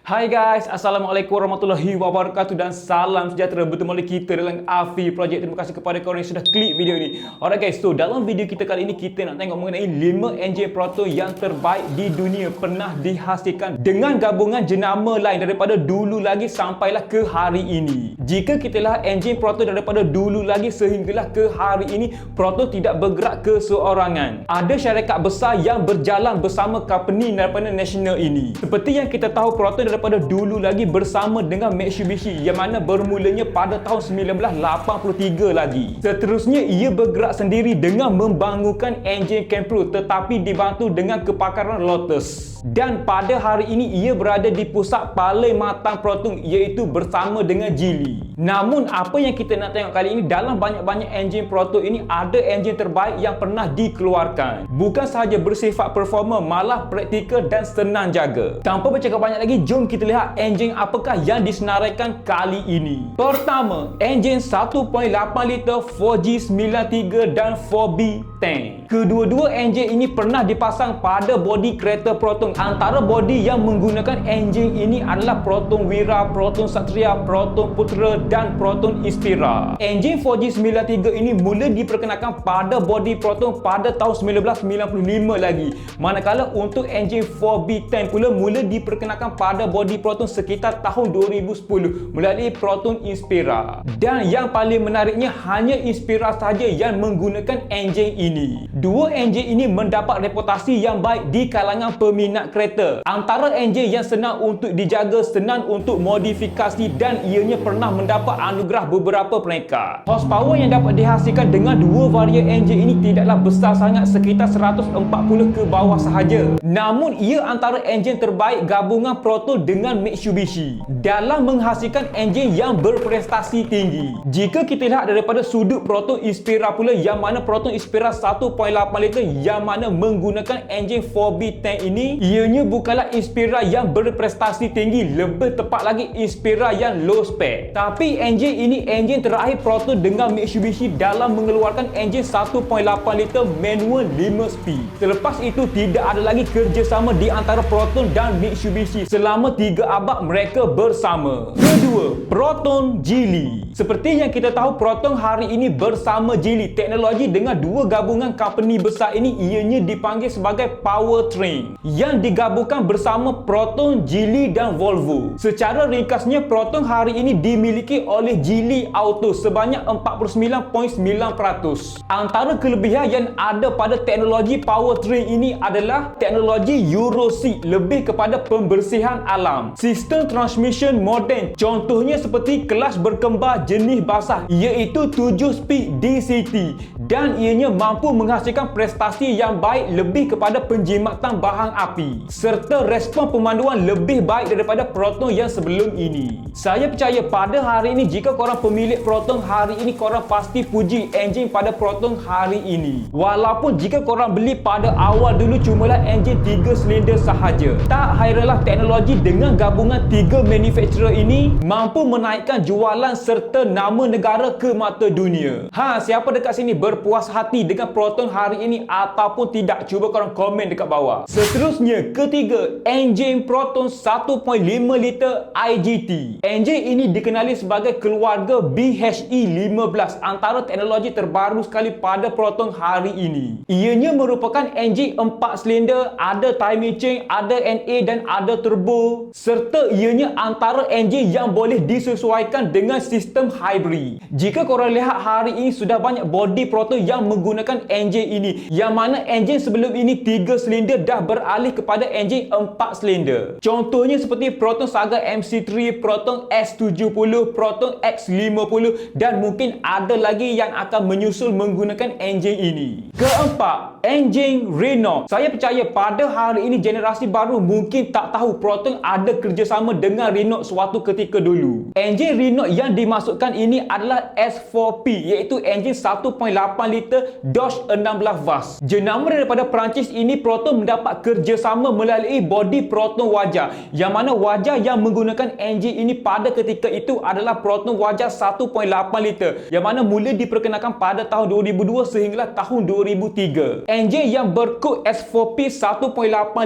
Hai guys, Assalamualaikum warahmatullahi wabarakatuh dan salam sejahtera. Bertemu lagi kita dalam Afi Project. Terima kasih kepada korang yang sudah klik video ni. Alright guys, so dalam video kita kali ini kita nak tengok mengenai 5 enjin proton yang terbaik di dunia pernah dihasilkan dengan gabungan jenama lain daripada dulu lagi sampailah ke hari ini. Jika kita lihat enjin proton daripada dulu lagi sehinggalah ke hari ini, proton tidak bergerak keseorangan. Ada syarikat besar yang berjalan bersama company daripada nasional ini. Seperti yang kita tahu, proton daripada dulu lagi bersama dengan Mitsubishi yang mana bermulanya pada tahun 1983 lagi. Seterusnya ia bergerak sendiri dengan membangunkan enjin Kempro tetapi dibantu dengan kepakaran Lotus. Dan pada hari ini ia berada di pusat paling matang proton iaitu bersama dengan Geely. Namun apa yang kita nak tengok kali ini, dalam banyak-banyak enjin proton ini ada enjin terbaik yang pernah dikeluarkan. Bukan sahaja bersifat performa, malah praktikal dan senang jaga. Tanpa bercakap banyak lagi, jom kita lihat enjin apakah yang disenaraikan kali ini. Pertama, enjin 1.8 liter 4G93 dan 4B10. Kedua-dua enjin ini pernah dipasang pada bodi kereta proton. Antara bodi yang menggunakan enjin ini adalah Proton Wira, Proton Satria, Proton Putra dan Proton Inspira. Enjin 4G93 ini mula diperkenalkan pada bodi proton pada tahun 1995 lagi. Manakala untuk enjin 4B10 pula mula diperkenalkan pada bodi proton sekitar tahun 2010 melalui Proton Inspira. Dan yang paling menariknya, hanya Inspira sahaja yang menggunakan enjin ini. Dua enjin ini mendapat reputasi yang baik di kalangan peminat kereta. Antara enjin yang senang untuk dijaga, senang untuk modifikasi dan ianya pernah mendapat anugerah beberapa peringkat. Horsepower yang dapat dihasilkan dengan dua varian enjin ini tidaklah besar sangat, sekitar 140 ke bawah sahaja. Namun ia antara enjin terbaik gabungan proton dengan Mitsubishi dalam menghasilkan enjin yang berprestasi tinggi. Jika kita lihat daripada sudut Proton Inspira pula, yang mana Proton Inspira 1.8 liter yang mana menggunakan enjin 4B10 ini, ianya bukanlah Inspira yang berprestasi tinggi, lebih tepat lagi Inspira yang low spec. Tapi enjin ini enjin terakhir Proton dengan Mitsubishi dalam mengeluarkan enjin 1.8 liter manual 5 speed. Selepas itu tidak ada lagi kerjasama di antara Proton dan Mitsubishi selama 3 abad mereka bersama. Kedua, Proton Geely. Seperti yang kita tahu, Proton hari ini bersama Geely. Teknologi dengan dua gabungan company besar ini ianya dipanggil sebagai powertrain yang digabungkan bersama Proton, Geely dan Volvo. Secara ringkasnya, Proton hari ini dimiliki oleh Geely Auto sebanyak 49.9%. Antara kelebihan yang ada pada teknologi powertrain ini adalah teknologi Euro 6, lebih kepada pembersihan alam. Sistem transmission moden, contohnya seperti kelas berkembar jenis basah iaitu 7 speed DCT, dan ianya mampu menghasilkan prestasi yang baik lebih kepada penjimatan bahan api serta respon pemanduan lebih baik daripada Proton yang sebelum ini. Saya percaya pada hari ini jika korang pemilik Proton hari ini, korang pasti puji enjin pada Proton hari ini. Walaupun jika korang beli pada awal dulu cumalah enjin 3 silinder sahaja. Tak hairanlah teknologi dengan gabungan 3 manufacturer ini mampu menaikkan jualan serta nama negara ke mata dunia. Siapa dekat sini berpuas hati dengan Proton hari ini ataupun tidak? Cuba korang komen dekat bawah. Seterusnya, ketiga, enjin Proton 1.5 liter IGT. Enjin ini dikenali sebagai keluarga BHE15, antara teknologi terbaru sekali pada Proton hari ini. Ianya merupakan enjin 4 silinder, ada timing chain, ada NA dan ada turbo, serta ianya antara enjin yang boleh disesuaikan dengan sistem hybrid. Jika korang lihat hari ini sudah banyak body Proton yang menggunakan enjin ini, yang mana enjin sebelum ini 3 silinder dah beralih kepada enjin 4 silinder. Contohnya seperti Proton Saga MC3, Proton S70, Proton X50 dan mungkin ada lagi yang akan menyusul menggunakan enjin ini. Keempat, enjin Renault. Saya percaya pada hari ini generasi baru mungkin tak tahu Proton ada kerjasama dengan Renault suatu ketika dulu. Enjin Renault yang dimasukkan ini adalah S4P, iaitu enjin 1.8 liter Dodge 16 vas. Jenama daripada Perancis ini, Proton mendapat kerjasama melalui bodi Proton Wajar, yang mana wajar yang menggunakan enjin ini pada ketika itu adalah Proton Wajar 1.8 liter, yang mana mula diperkenalkan pada tahun 2002 sehinggalah tahun 2003. Enjin yang berkod S4P 1.8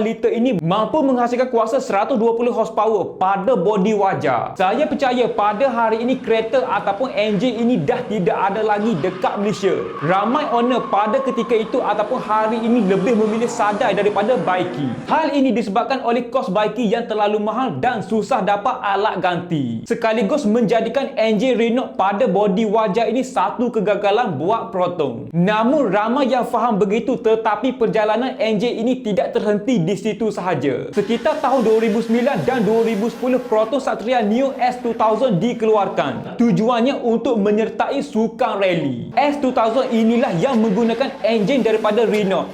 liter ini mampu menghasilkan kuasa 120 horsepower pada bodi wajar. Saya percaya pada hari ini kereta ataupun enjin ini dah tidak ada lagi dekat Malaysia. Ramai owner pada ketika itu ataupun hari ini lebih memilih Sadai daripada Baiki. Hal ini disebabkan oleh kos Baiki yang terlalu mahal dan susah dapat alat ganti, sekaligus menjadikan enjin Renault pada bodi wajar ini satu kegagalan buat Proton. Namun ramai yang faham begitu, tetapi perjalanan enjin ini tidak terhenti di situ sahaja. Sekitar tahun 2009 dan 2010, Proton Satria Neo S2000 dikeluarkan. Tujuannya untuk menyertai sukan rally. S2000 inilah yang menggunakan enjin daripada Renault.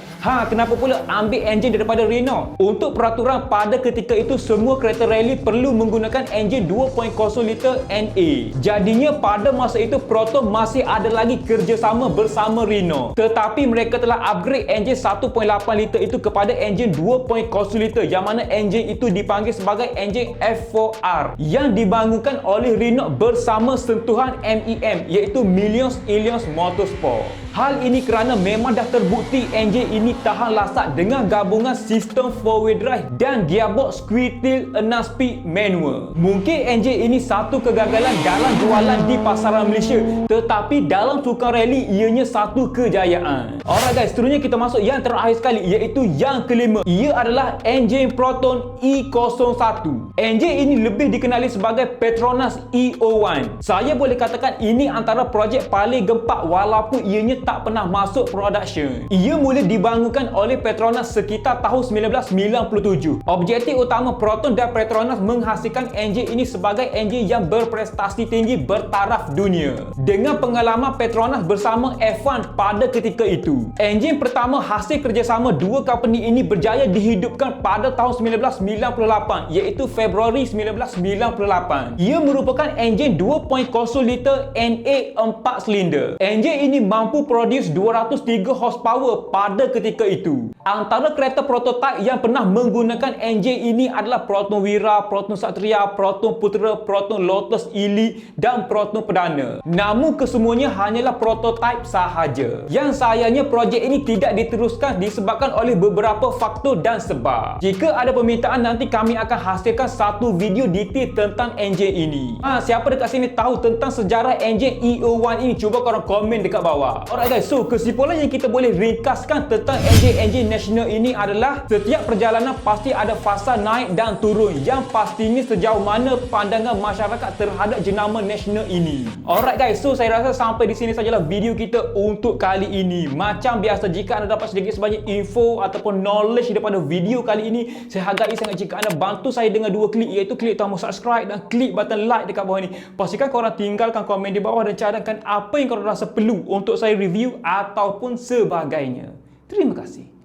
Kenapa pula ambil enjin daripada Renault? Untuk peraturan pada ketika itu, semua kereta rally perlu menggunakan enjin 2.0 liter NA. Jadinya pada masa itu Proton masih ada lagi kerjasama bersama Renault. Tetapi mereka telah upgrade enjin 1.8 liter itu kepada enjin 2.0 liter, yang mana enjin itu dipanggil sebagai enjin F4R yang dibangunkan oleh Renault bersama sentuhan MEM, iaitu Millions Illions Motorsport. Hal ini kerana memang dah terbukti enjin ini tahan lasak dengan gabungan sistem 4-wheel drive dan gearbox squirtle 6-speed manual. Mungkin enjin ini satu kegagalan dalam jualan di pasaran Malaysia, tetapi dalam sukan rally ianya satu kejayaan. Alright guys, seterusnya kita masuk yang terakhir sekali, iaitu yang kelima. Ia adalah enjin Proton E01. Enjin ini lebih dikenali sebagai Petronas E01. Saya boleh katakan ini antara projek paling gempak walaupun ianya tak pernah masuk production. Ia mula dibangunkan oleh Petronas sekitar tahun 1997. Objektif utama Proton dan Petronas menghasilkan enjin ini sebagai enjin yang berprestasi tinggi bertaraf dunia. Dengan pengalaman Petronas bersama F1 pada ketika itu, enjin pertama hasil kerjasama dua company ini berjaya dihidupkan pada tahun 1998, iaitu Februari 1998. Ia merupakan enjin 2.0 liter NA 4 silinder. Enjin ini mampu produce 203 horsepower pada ketika itu. Antara kereta prototipe yang pernah menggunakan enjin ini adalah Proton Wira, Proton Satria, Proton Putera, Proton Lotus Elite dan Proton Perdana. Namun kesemuanya hanyalah prototipe sahaja. Yang sayangnya projek ini tidak diteruskan disebabkan oleh beberapa faktor dan sebab. Jika ada permintaan, nanti kami akan hasilkan satu video detail tentang enjin ini. Siapa dekat sini tahu tentang sejarah enjin E01 ini? Cuba korang komen dekat bawah. Alright guys, so kesimpulan yang kita boleh ringkaskan tentang enjin-enjin nasional ini adalah setiap perjalanan pasti ada fasa naik dan turun. Yang pastinya sejauh mana pandangan masyarakat terhadap jenama nasional ini. Alright guys, so saya rasa sampai di sini sajalah video kita untuk kali ini. Macam biasa, jika anda dapat sedikit sebanyak info ataupun knowledge daripada video kali ini, saya hargai sangat jika anda bantu saya dengan dua klik, iaitu klik tombol subscribe dan klik button like dekat bawah ni. Pastikan korang tinggalkan komen di bawah dan cadangkan apa yang korang rasa perlu untuk saya review ataupun sebagainya. Terima kasih.